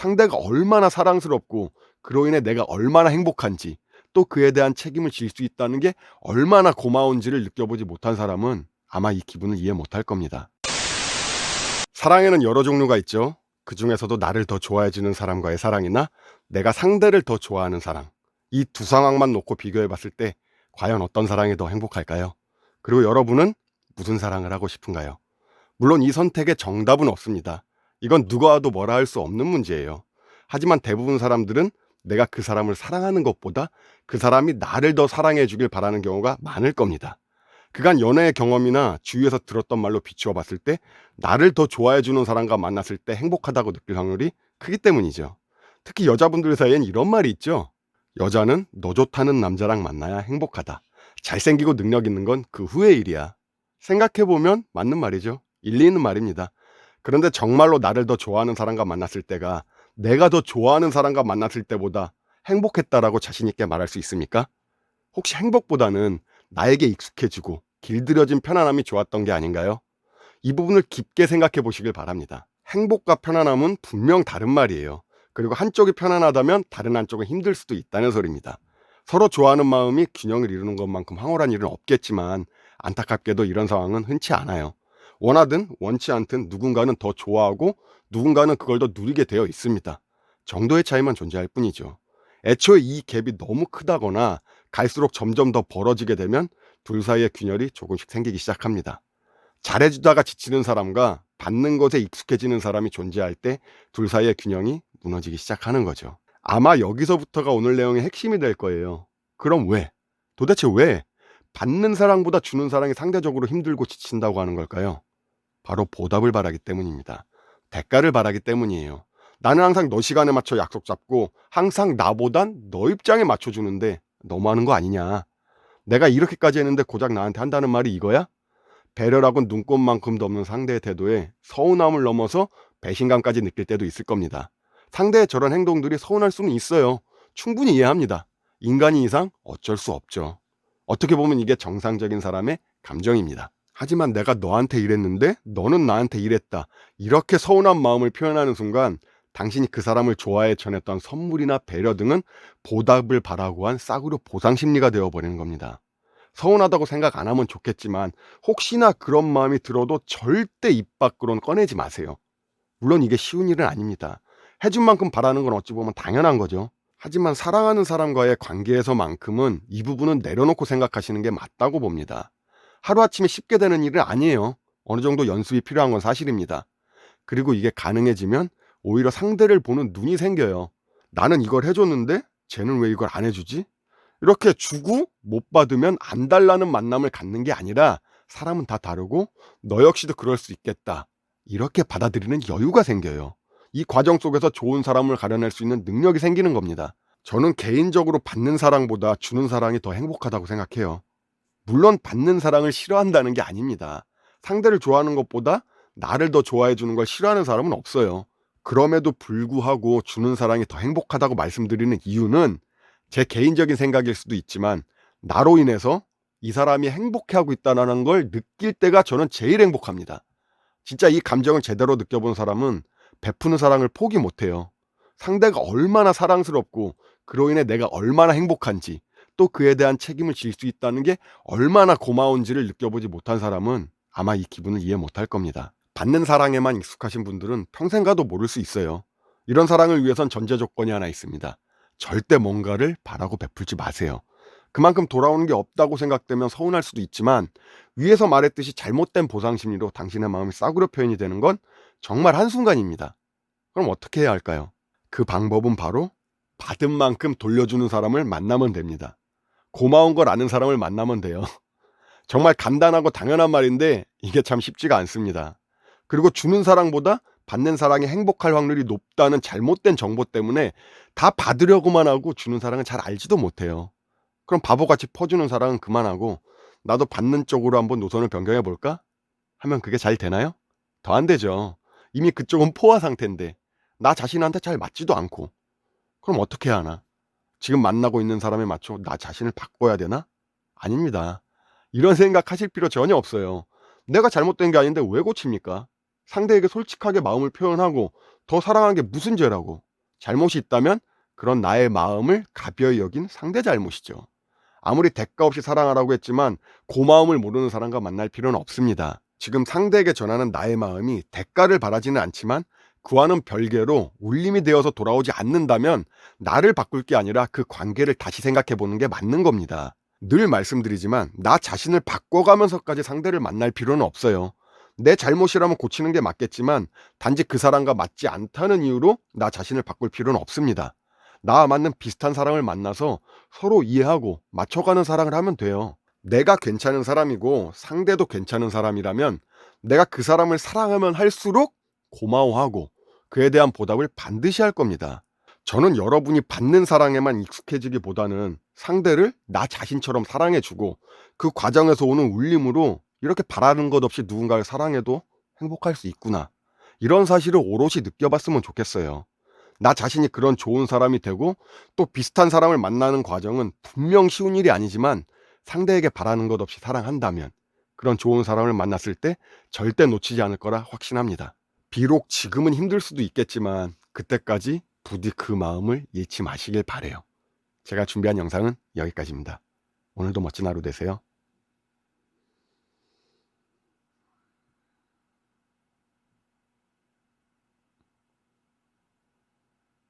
상대가 얼마나 사랑스럽고 그로 인해 내가 얼마나 행복한지, 또 그에 대한 책임을 질 수 있다는 게 얼마나 고마운지를 느껴보지 못한 사람은 아마 이 기분을 이해 못할 겁니다. 사랑에는 여러 종류가 있죠. 그 중에서도 나를 더 좋아해주는 사람과의 사랑이나 내가 상대를 더 좋아하는 사랑, 이 두 상황만 놓고 비교해 봤을 때 과연 어떤 사랑이 더 행복할까요? 그리고 여러분은 무슨 사랑을 하고 싶은가요? 물론 이 선택에 정답은 없습니다. 이건 누가 와도 뭐라 할 수 없는 문제예요. 하지만 대부분 사람들은 내가 그 사람을 사랑하는 것보다 그 사람이 나를 더 사랑해 주길 바라는 경우가 많을 겁니다. 그간 연애의 경험이나 주위에서 들었던 말로 비추어 봤을 때 나를 더 좋아해 주는 사람과 만났을 때 행복하다고 느낄 확률이 크기 때문이죠. 특히 여자분들 사이엔 이런 말이 있죠. 여자는 너 좋다는 남자랑 만나야 행복하다. 잘생기고 능력 있는 건 그 후의 일이야. 생각해보면 맞는 말이죠. 일리 있는 말입니다. 그런데 정말로 나를 더 좋아하는 사람과 만났을 때가 내가 더 좋아하는 사람과 만났을 때보다 행복했다라고 자신 있게 말할 수 있습니까? 혹시 행복보다는 나에게 익숙해지고 길들여진 편안함이 좋았던 게 아닌가요? 이 부분을 깊게 생각해 보시길 바랍니다. 행복과 편안함은 분명 다른 말이에요. 그리고 한쪽이 편안하다면 다른 한쪽은 힘들 수도 있다는 소리입니다. 서로 좋아하는 마음이 균형을 이루는 것만큼 황홀한 일은 없겠지만 안타깝게도 이런 상황은 흔치 않아요. 원하든 원치 않든 누군가는 더 좋아하고 누군가는 그걸 더 누리게 되어 있습니다. 정도의 차이만 존재할 뿐이죠. 애초에 이 갭이 너무 크다거나 갈수록 점점 더 벌어지게 되면 둘 사이의 균열이 조금씩 생기기 시작합니다. 잘해주다가 지치는 사람과 받는 것에 익숙해지는 사람이 존재할 때 둘 사이의 균형이 무너지기 시작하는 거죠. 아마 여기서부터가 오늘 내용의 핵심이 될 거예요. 그럼 왜? 도대체 왜 받는 사랑보다 주는 사랑이 상대적으로 힘들고 지친다고 하는 걸까요? 바로 보답을 바라기 때문입니다. 대가를 바라기 때문이에요. 나는 항상 너 시간에 맞춰 약속 잡고 항상 나보단 너 입장에 맞춰주는데 너무하는 거 아니냐. 내가 이렇게까지 했는데 고작 나한테 한다는 말이 이거야? 배려라곤 눈꽃만큼도 없는 상대의 태도에 서운함을 넘어서 배신감까지 느낄 때도 있을 겁니다. 상대의 저런 행동들이 서운할 수는 있어요. 충분히 이해합니다. 인간인 이상 어쩔 수 없죠. 어떻게 보면 이게 정상적인 사람의 감정입니다. 하지만 내가 너한테 이랬는데 너는 나한테 이랬다. 이렇게 서운한 마음을 표현하는 순간 당신이 그 사람을 좋아해 전했던 선물이나 배려 등은 보답을 바라고 한 싸구려 보상 심리가 되어버리는 겁니다. 서운하다고 생각 안 하면 좋겠지만 혹시나 그런 마음이 들어도 절대 입 밖으로는 꺼내지 마세요. 물론 이게 쉬운 일은 아닙니다. 해준 만큼 바라는 건 어찌 보면 당연한 거죠. 하지만 사랑하는 사람과의 관계에서만큼은 이 부분은 내려놓고 생각하시는 게 맞다고 봅니다. 하루아침에 쉽게 되는 일은 아니에요. 어느 정도 연습이 필요한 건 사실입니다. 그리고 이게 가능해지면 오히려 상대를 보는 눈이 생겨요. 나는 이걸 해줬는데 쟤는 왜 이걸 안 해주지? 이렇게 주고 못 받으면 안 달라는 만남을 갖는 게 아니라 사람은 다 다르고 너 역시도 그럴 수 있겠다. 이렇게 받아들이는 여유가 생겨요. 이 과정 속에서 좋은 사람을 가려낼 수 있는 능력이 생기는 겁니다. 저는 개인적으로 받는 사랑보다 주는 사랑이 더 행복하다고 생각해요. 물론 받는 사랑을 싫어한다는 게 아닙니다. 상대를 좋아하는 것보다 나를 더 좋아해 주는 걸 싫어하는 사람은 없어요. 그럼에도 불구하고 주는 사랑이 더 행복하다고 말씀드리는 이유는 제 개인적인 생각일 수도 있지만 나로 인해서 이 사람이 행복해하고 있다는 걸 느낄 때가 저는 제일 행복합니다. 진짜 이 감정을 제대로 느껴본 사람은 베푸는 사랑을 포기 못해요. 상대가 얼마나 사랑스럽고 그로 인해 내가 얼마나 행복한지, 또 그에 대한 책임을 질 수 있다는 게 얼마나 고마운지를 느껴보지 못한 사람은 아마 이 기분을 이해 못할 겁니다. 받는 사랑에만 익숙하신 분들은 평생 가도 모를 수 있어요. 이런 사랑을 위해선 전제 조건이 하나 있습니다. 절대 뭔가를 바라고 베풀지 마세요. 그만큼 돌아오는 게 없다고 생각되면 서운할 수도 있지만 위에서 말했듯이 잘못된 보상 심리로 당신의 마음이 싸구려 표현이 되는 건 정말 한순간입니다. 그럼 어떻게 해야 할까요? 그 방법은 바로 받은 만큼 돌려주는 사람을 만나면 됩니다. 고마운 걸 아는 사람을 만나면 돼요. 정말 간단하고 당연한 말인데 이게 참 쉽지가 않습니다. 그리고 주는 사랑보다 받는 사랑이 행복할 확률이 높다는 잘못된 정보 때문에 다 받으려고만 하고 주는 사랑은 잘 알지도 못해요. 그럼 바보같이 퍼주는 사랑은 그만하고 나도 받는 쪽으로 한번 노선을 변경해 볼까? 하면 그게 잘 되나요? 더 안 되죠. 이미 그쪽은 포화 상태인데 나 자신한테 잘 맞지도 않고. 그럼 어떻게 해야 하나? 지금 만나고 있는 사람에 맞춰 나 자신을 바꿔야 되나? 아닙니다. 이런 생각하실 필요 전혀 없어요. 내가 잘못된 게 아닌데 왜 고칩니까? 상대에게 솔직하게 마음을 표현하고 더 사랑하는 게 무슨 죄라고. 잘못이 있다면 그런 나의 마음을 가벼이 여긴 상대 잘못이죠. 아무리 대가 없이 사랑하라고 했지만 고마움을 모르는 사람과 만날 필요는 없습니다. 지금 상대에게 전하는 나의 마음이 대가를 바라지는 않지만 그와는 별개로 울림이 되어서 돌아오지 않는다면 나를 바꿀 게 아니라 그 관계를 다시 생각해 보는 게 맞는 겁니다. 늘 말씀드리지만 나 자신을 바꿔가면서까지 상대를 만날 필요는 없어요. 내 잘못이라면 고치는 게 맞겠지만 단지 그 사람과 맞지 않다는 이유로 나 자신을 바꿀 필요는 없습니다. 나와 맞는 비슷한 사람을 만나서 서로 이해하고 맞춰가는 사랑을 하면 돼요. 내가 괜찮은 사람이고 상대도 괜찮은 사람이라면 내가 그 사람을 사랑하면 할수록 고마워하고 그에 대한 보답을 반드시 할 겁니다. 저는 여러분이 받는 사랑에만 익숙해지기보다는 상대를 나 자신처럼 사랑해주고 그 과정에서 오는 울림으로 이렇게 바라는 것 없이 누군가를 사랑해도 행복할 수 있구나. 이런 사실을 오롯이 느껴봤으면 좋겠어요. 나 자신이 그런 좋은 사람이 되고 또 비슷한 사람을 만나는 과정은 분명 쉬운 일이 아니지만 상대에게 바라는 것 없이 사랑한다면 그런 좋은 사람을 만났을 때 절대 놓치지 않을 거라 확신합니다. 비록 지금은 힘들 수도 있겠지만 그때까지 부디 그 마음을 잃지 마시길 바래요. 제가 준비한 영상은 여기까지입니다. 오늘도 멋진 하루 되세요.